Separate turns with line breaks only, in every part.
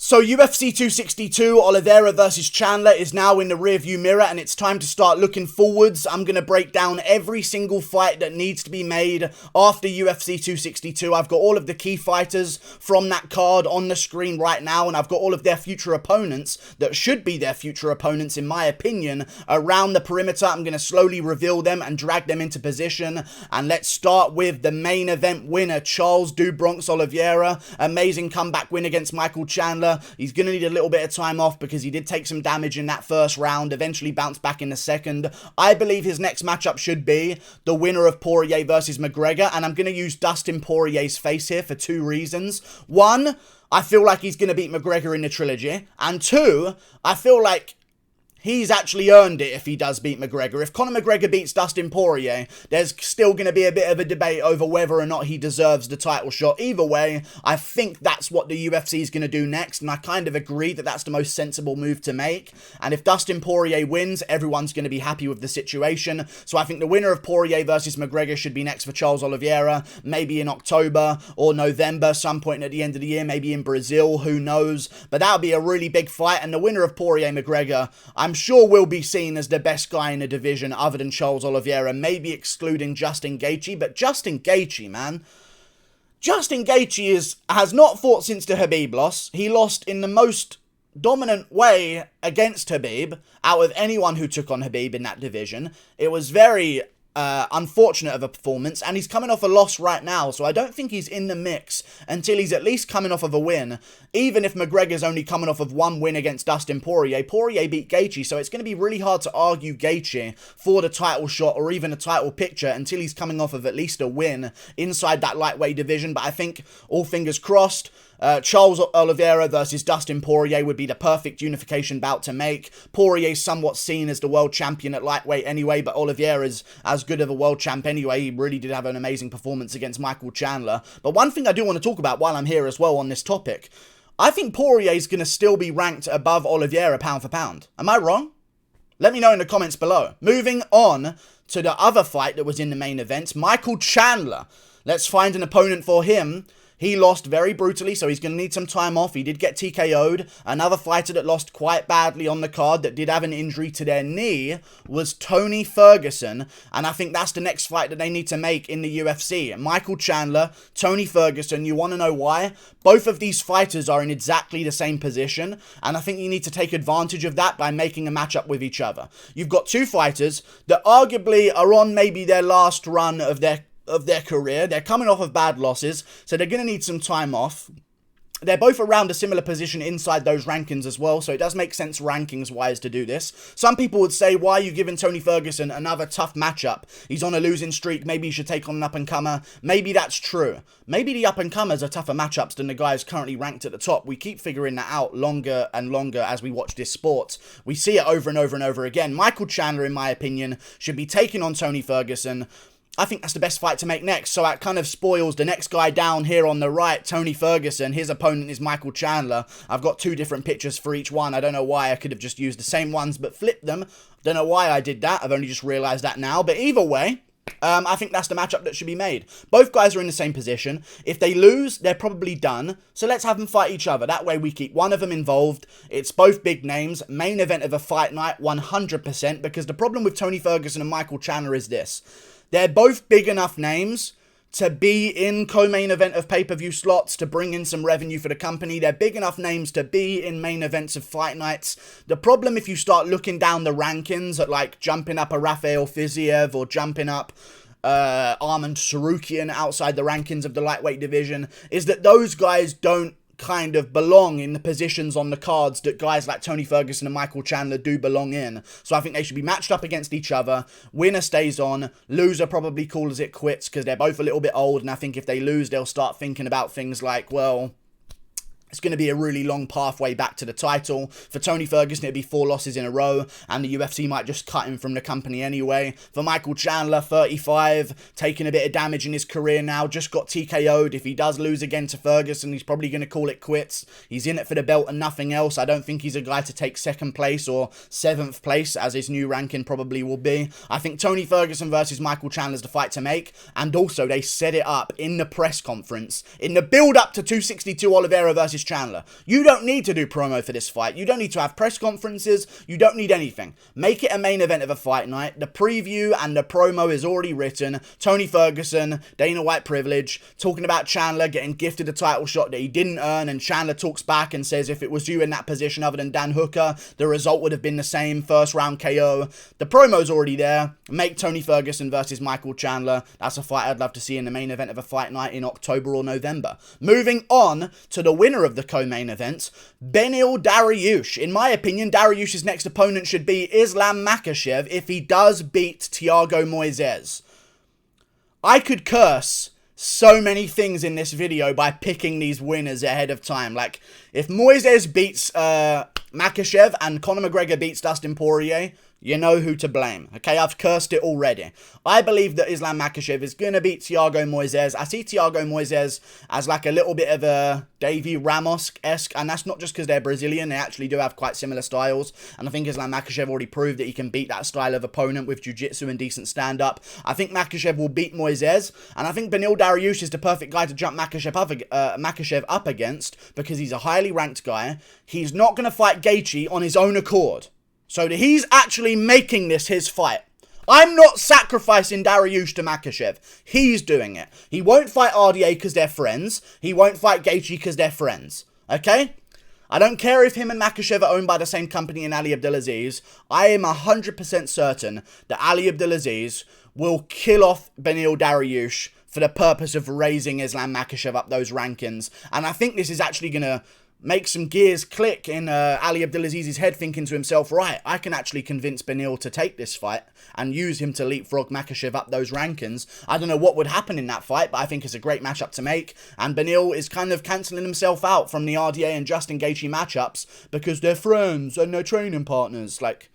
So UFC 262, Oliveira versus Chandler is now in the rearview mirror and it's time to start looking forwards. I'm going to break down every single fight that needs to be made after UFC 262. I've got all of the key fighters from that card on the screen right now, and I've got all of their future opponents that should be their future opponents, in my opinion, around the perimeter. I'm going to slowly reveal them and drag them into position. And let's start with the main event winner, Charles Oliveira. Amazing comeback win against Michael Chandler. He's going to need a little bit of time off because he did take some damage in that first round, eventually bounced back in the second. I believe his next matchup should be the winner of Poirier versus McGregor, and I'm going to use Dustin Poirier's face here for two reasons. One, I feel like he's going to beat McGregor in the trilogy, and two, I feel like he's actually earned it if he does beat McGregor. If Conor McGregor beats Dustin Poirier, there's still going to be a bit of a debate over whether or not he deserves the title shot. Either way, I think that's what the UFC is going to do next, and I kind of agree that that's the most sensible move to make. And if Dustin Poirier wins, everyone's going to be happy with the situation. So I think the winner of Poirier versus McGregor should be next for Charles Oliveira, maybe in October or November, some point at the end of the year, maybe in Brazil, who knows. But that would be a really big fight, and the winner of Poirier-McGregor, I'm sure will be seen as the best guy in the division other than Charles Oliveira, maybe excluding Justin Gaethje. But Justin Gaethje, man, Justin Gaethje has not fought since the Khabib loss. He lost in the most dominant way against Khabib out of anyone who took on Khabib in that division. It was very unfortunate of a performance, and he's coming off a loss right now, so I don't think he's in the mix until he's at least coming off of a win. Even if McGregor's only coming off of one win against Dustin Poirier, Poirier beat Gaethje, so it's going to be really hard to argue Gaethje for the title shot or even a title picture until he's coming off of at least a win inside that lightweight division. But I think, all fingers crossed, Charles Oliveira versus Dustin Poirier would be the perfect unification bout to make. Poirier's somewhat seen as the world champion at lightweight anyway, but Oliveira's as good of a world champ anyway. He really did have an amazing performance against Michael Chandler. But one thing I do want to talk about while I'm here as well on this topic, I think Poirier's going to still be ranked above Oliveira pound for pound. Am I wrong? Let me know in the comments below. Moving on to the other fight that was in the main event, Michael Chandler. Let's find an opponent for him. He lost very brutally, so he's going to need some time off. He did get TKO'd. Another fighter that lost quite badly on the card that did have an injury to their knee was Tony Ferguson. And I think that's the next fight that they need to make in the UFC. Michael Chandler, Tony Ferguson. You want to know why? Both of these fighters are in exactly the same position, and I think you need to take advantage of that by making a matchup with each other. You've got two fighters that arguably are on maybe their last run of their career. They're coming off of bad losses, so they're going to need some time off. They're both around a similar position inside those rankings as well, so it does make sense rankings-wise to do this. Some people would say, why are you giving Tony Ferguson another tough matchup? He's on a losing streak, maybe he should take on an up-and-comer. Maybe that's true. Maybe the up-and-comers are tougher matchups than the guys currently ranked at the top. We keep figuring that out longer and longer as we watch this sport. We see it over and over and over again. Michael Chandler, in my opinion, should be taking on Tony Ferguson. I think that's the best fight to make next, so that kind of spoils the next guy down here on the right, Tony Ferguson. His opponent is Michael Chandler. I've got two different pictures for each one. I don't know why. I could have just used the same ones but flipped them. Don't know why I did that. I've only just realised that now. But either way, I think that's the matchup that should be made. Both guys are in the same position. If they lose, they're probably done. So let's have them fight each other. That way we keep one of them involved. It's both big names. Main event of a fight night, 100%. Because the problem with Tony Ferguson and Michael Chandler is this. They're both big enough names to be in co-main event of pay-per-view slots to bring in some revenue for the company. They're big enough names to be in main events of fight nights. The problem if you start looking down the rankings at like jumping up a Rafael Fiziev or jumping up Arman Tsarukyan outside the rankings of the lightweight division is that those guys don't kind of belong in the positions on the cards that guys like Tony Ferguson and Michael Chandler do belong in. So I think they should be matched up against each other. Winner stays on. Loser probably calls it quits because they're both a little bit old, and I think if they lose, they'll start thinking about things like, well, it's going to be a really long pathway back to the title. For Tony Ferguson, it'd be 4 losses in a row, and the UFC might just cut him from the company anyway. For Michael Chandler, 35, taking a bit of damage in his career now, just got TKO'd. If he does lose again to Ferguson, he's probably going to call it quits. He's in it for the belt and nothing else. I don't think he's a guy to take 2nd place or 7th place, as his new ranking probably will be. I think Tony Ferguson versus Michael Chandler is the fight to make, and also they set it up in the press conference, in the build-up to 262 Oliveira versus versus Chandler. You don't need to do promo for this fight. You don't need to have press conferences. You don't need anything. Make it a main event of a fight night. The preview and the promo is already written. Tony Ferguson, Dana White privilege, talking about Chandler getting gifted a title shot that he didn't earn, and Chandler talks back and says if it was you in that position other than Dan Hooker, the result would have been the same, first round KO. The promo's already there. Make Tony Ferguson versus Michael Chandler. That's a fight I'd love to see in the main event of a fight night in October or November. Moving on to the winner of the co-main event, Beneil Dariush. In my opinion, Dariush's next opponent should be Islam Makhachev if he does beat Thiago Moises. I could curse so many things in this video by picking these winners ahead of time. Like, if Moises beats Makhachev and Conor McGregor beats Dustin Poirier, you know who to blame. Okay, I've cursed it already. I believe that Islam Makhachev is going to beat Thiago Moises. I see Thiago Moises as like a little bit of a Davy Ramos-esque, and that's not just because they're Brazilian. They actually do have quite similar styles, and I think Islam Makhachev already proved that he can beat that style of opponent with jiu-jitsu and decent stand-up. I think Makhachev will beat Moises, and I think Beneil Dariush is the perfect guy to jump Makhachev up against because he's a highly ranked guy. He's not going to fight Gaethje on his own accord. So he's actually making this his fight. I'm not sacrificing Dariush to Makhachev. He's doing it. He won't fight RDA because they're friends. He won't fight Gaethje because they're friends. Okay? I don't care if him and Makhachev are owned by the same company in Ali Abdelaziz. I am 100% certain that Ali Abdelaziz will kill off Beneil Dariush for the purpose of raising Islam Makhachev up those rankings. And I think this is actually going to make some gears click in Ali Abdelaziz's head, thinking to himself, right, I can actually convince Beneil to take this fight and use him to leapfrog Makhachev up those rankings. I don't know what would happen in that fight, but I think it's a great matchup to make. And Beneil is kind of cancelling himself out from the RDA and Justin Gaethje matchups because they're friends and they're training partners. Like,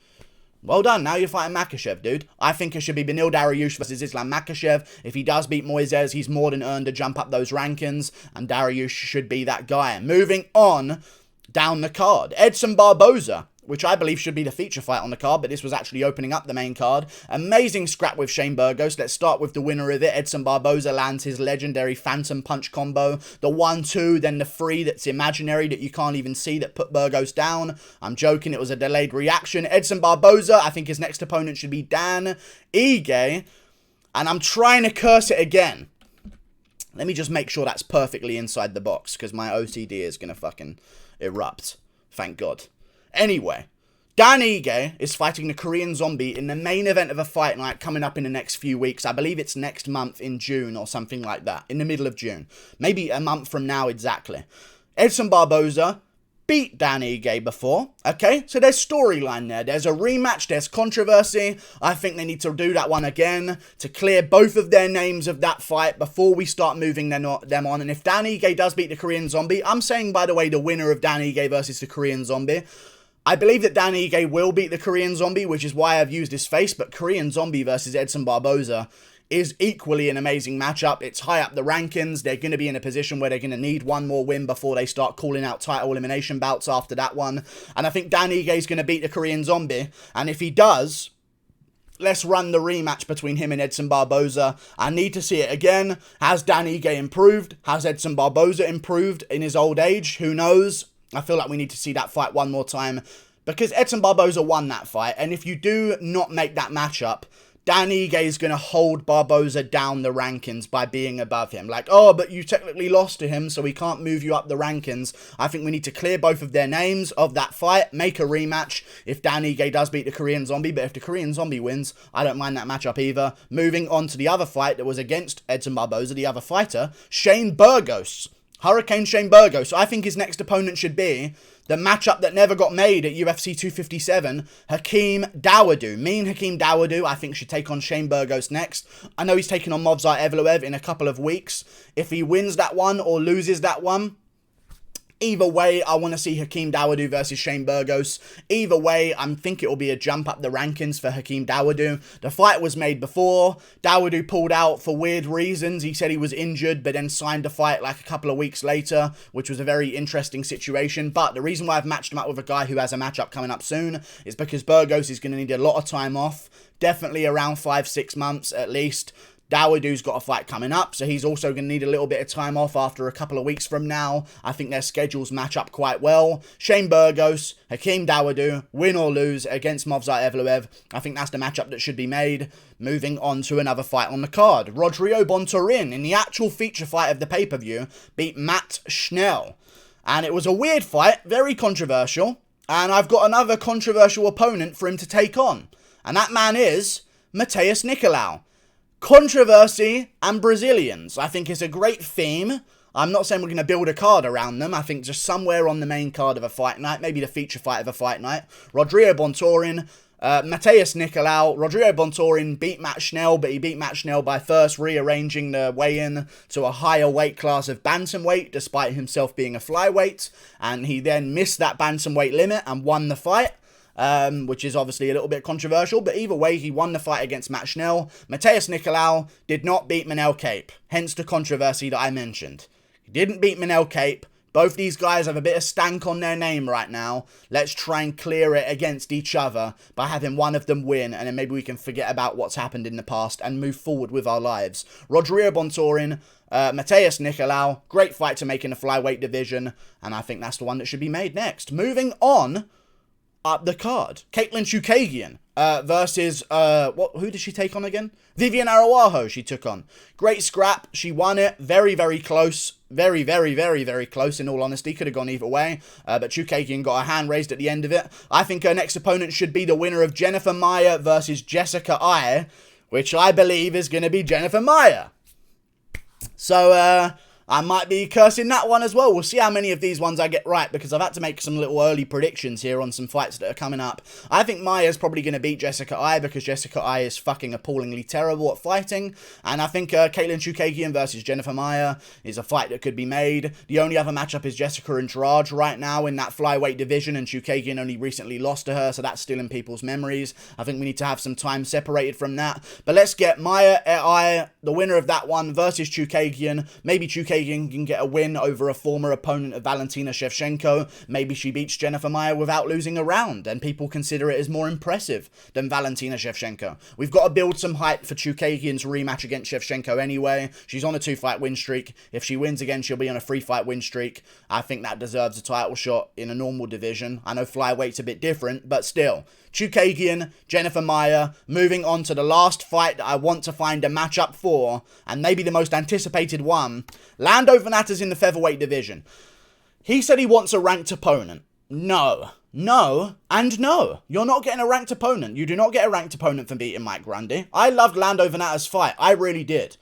well done, now you're fighting Makhachev, dude. I think it should be Beneil Dariush versus Islam Makhachev. If he does beat Moises, he's more than earned to jump up those rankings, and Dariush should be that guy. Moving on down the card, Edson Barboza, which I believe should be the feature fight on the card, but this was actually opening up the main card. Amazing scrap with Shane Burgos. Let's start with the winner of it. Edson Barboza lands his legendary Phantom Punch combo. The 1-2, then the 3 that's imaginary that you can't even see that put Burgos down. I'm joking, it was a delayed reaction. Edson Barboza, I think his next opponent should be Dan Ige. And I'm trying to curse it again. Let me just make sure that's perfectly inside the box, because my OCD is going to fucking erupt. Thank God. Anyway, Dan Ige is fighting the Korean Zombie in the main event of a fight night coming up in the next few weeks. I believe it's next month in June or something like that. In the middle of June. Maybe a month from now exactly. Edson Barboza beat Dan Ige before. Okay, so there's storyline there. There's a rematch. There's controversy. I think they need to do that one again to clear both of their names of that fight before we start moving them on. And if Dan Ige does beat the Korean Zombie, I'm saying, by the way, the winner of Dan Ige versus the Korean Zombie, I believe that Dan Ige will beat the Korean Zombie, which is why I've used his face, but Korean Zombie versus Edson Barboza is equally an amazing matchup. It's high up the rankings. They're going to be in a position where they're going to need one more win before they start calling out title elimination bouts after that one. And I think Dan Ige is going to beat the Korean Zombie. And if he does, let's run the rematch between him and Edson Barboza. I need to see it again. Has Dan Ige improved? Has Edson Barboza improved in his old age? Who knows? I feel like we need to see that fight one more time because Edson Barboza won that fight. And if you do not make that matchup, Dan Ige is going to hold Barboza down the rankings by being above him. Like, oh, but you technically lost to him, so we can't move you up the rankings. I think we need to clear both of their names of that fight, make a rematch if Dan Ige does beat the Korean Zombie. But if the Korean Zombie wins, I don't mind that matchup either. Moving on to the other fight that was against Edson Barboza, the other fighter, Shane Burgos. Hurricane Shane Burgos. So I think his next opponent should be the matchup that never got made at UFC 257, Hakeem Dawodu. Me and Hakeem Dawodu, I think, should take on Shane Burgos next. I know he's taking on Movsar Evloev in a couple of weeks. If he wins that one or loses that one, either way, I want to see Hakeem Dawodu versus Shane Burgos. Either way, I think it will be a jump up the rankings for Hakeem Dawodu. The fight was made before. Dawodu pulled out for weird reasons. He said he was injured, but then signed the fight like a couple of weeks later, which was a very interesting situation. But the reason why I've matched him up with a guy who has a matchup coming up soon is because Burgos is going to need a lot of time off. Definitely around 5-6 months at least. Dawodu's got a fight coming up, so he's also going to need a little bit of time off after a couple of weeks from now. I think their schedules match up quite well. Shane Burgos, Hakeem Dawodu, win or lose against Movsar Evloev. I think that's the matchup that should be made. Moving on to another fight on the card. Rodrigo Bontorin, in the actual feature fight of the pay-per-view, beat Matt Schnell. And it was a weird fight, very controversial. And I've got another controversial opponent for him to take on. And that man is Matheus Nicolau. Controversy and Brazilians. I think it's a great theme. I'm not saying we're going to build a card around them. I think just somewhere on the main card of a fight night, maybe the feature fight of a fight night. Rodrigo Bontorin, Matheus Nicolau. Rodrigo Bontorin beat Matt Schnell, but he beat Matt Schnell by first rearranging the weigh-in to a higher weight class of bantamweight, despite himself being a flyweight. And he then missed that bantamweight limit and won the fight. Which is obviously a little bit controversial, but either way, he won the fight against Matt Schnell. Matheus Nicolau did not beat Manel Kape, hence the controversy that I mentioned. He didn't beat Manel Kape. Both these guys have a bit of stank on their name right now. Let's try and clear it against each other by having one of them win, and then maybe we can forget about what's happened in the past and move forward with our lives. Rodrigo Bontorin, Matheus Nicolau, great fight to make in the flyweight division, and I think that's the one that should be made next. Moving on up the card, Caitlin Chukagian versus, who did she take on again? Vivian Araújo she took on. Great scrap, she won it, very, very close, very, very, very, very close in all honesty, could have gone either way, but Chukagian got her hand raised at the end of it. I think her next opponent should be the winner of Jennifer Maia versus Jessica Ai, which I believe is going to be Jennifer Maia. So, I might be cursing that one as well. We'll see how many of these ones I get right, because I've had to make some little early predictions here on some fights that are coming up. I think Maia's probably going to beat Jessica Ai, because Jessica Ai is fucking appallingly terrible at fighting. And I think Caitlin Chukagian versus Jennifer Maia is a fight that could be made. The only other matchup is Jessica Andrade right now in that flyweight division, and Chukagian only recently lost to her, so that's still in people's memories. I think we need to have some time separated from that. But let's get Maia Ai, the winner of that one, versus Chukagian. Maybe Chukagian can get a win over a former opponent of Valentina Shevchenko. Maybe she beats Jennifer Maia without losing a round, and people consider it as more impressive than Valentina Shevchenko. We've got to build some hype for Chukagian's rematch against Shevchenko anyway. She's on a 2-fight win streak. If she wins again, she'll be on a 3-fight win streak. I think that deserves a title shot in a normal division. I know flyweight's a bit different, but still. Chukagian, Jennifer Maia, moving on to the last fight that I want to find a matchup for, and maybe the most anticipated one. Lando Vannata's in the featherweight division. He said he wants a ranked opponent. No, and no. You're not getting a ranked opponent. You do not get a ranked opponent for beating Mike Grundy. I loved Lando Vannata's fight. I really did.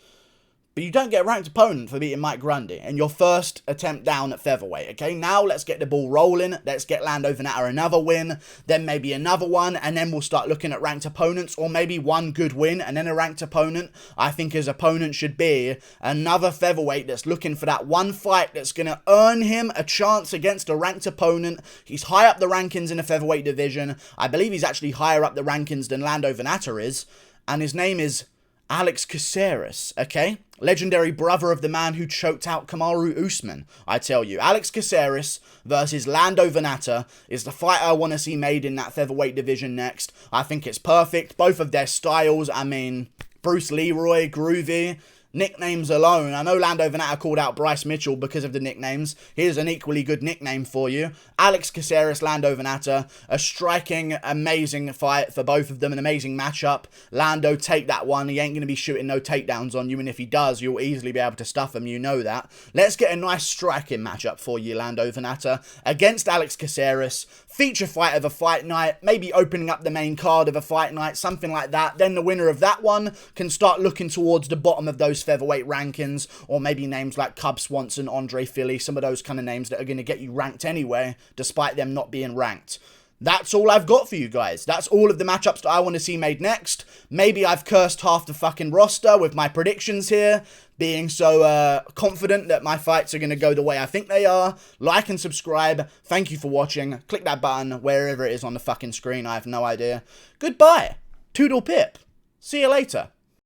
But you don't get a ranked opponent for beating Mike Grundy in your first attempt down at featherweight, okay? Now, let's get the ball rolling. Let's get Lando Vannata another win, then maybe another one, and then we'll start looking at ranked opponents, or maybe one good win and then a ranked opponent. I think his opponent should be another featherweight that's looking for that one fight that's going to earn him a chance against a ranked opponent. He's high up the rankings in the featherweight division. I believe he's actually higher up the rankings than Lando Vannata is, and his name is Alex Caceres, okay? Legendary brother of the man who choked out Kamaru Usman, I tell you. Alex Caceres versus Lando Vannata is the fight I want to see made in that featherweight division next. I think it's perfect. Both of their styles, I mean, Bruce Leroy, groovy. Nicknames alone. I know Lando Vannata called out Bryce Mitchell because of the nicknames. Here's an equally good nickname for you. Alex Caceres, Lando Vannata. A striking, amazing fight for both of them. An amazing matchup. Lando, take that one. He ain't going to be shooting no takedowns on you. And if he does, you'll easily be able to stuff him. You know that. Let's get a nice striking matchup for you, Lando Vannata. Against Alex Caceres. Feature fight of a fight night. Maybe opening up the main card of a fight night. Something like that. Then the winner of that one can start looking towards the bottom of those featherweight rankings, or maybe names like Cub Swanson, Andre Philly, some of those kind of names that are going to get you ranked anyway, despite them not being ranked. That's all I've got for you guys. That's all of the matchups that I want to see made next. Maybe I've cursed half the fucking roster with my predictions here, being so confident that my fights are going to go the way I think they are. Like and subscribe. Thank you for watching. Click that button wherever it is on the fucking screen. I have no idea. Goodbye. Toodle pip. See you later.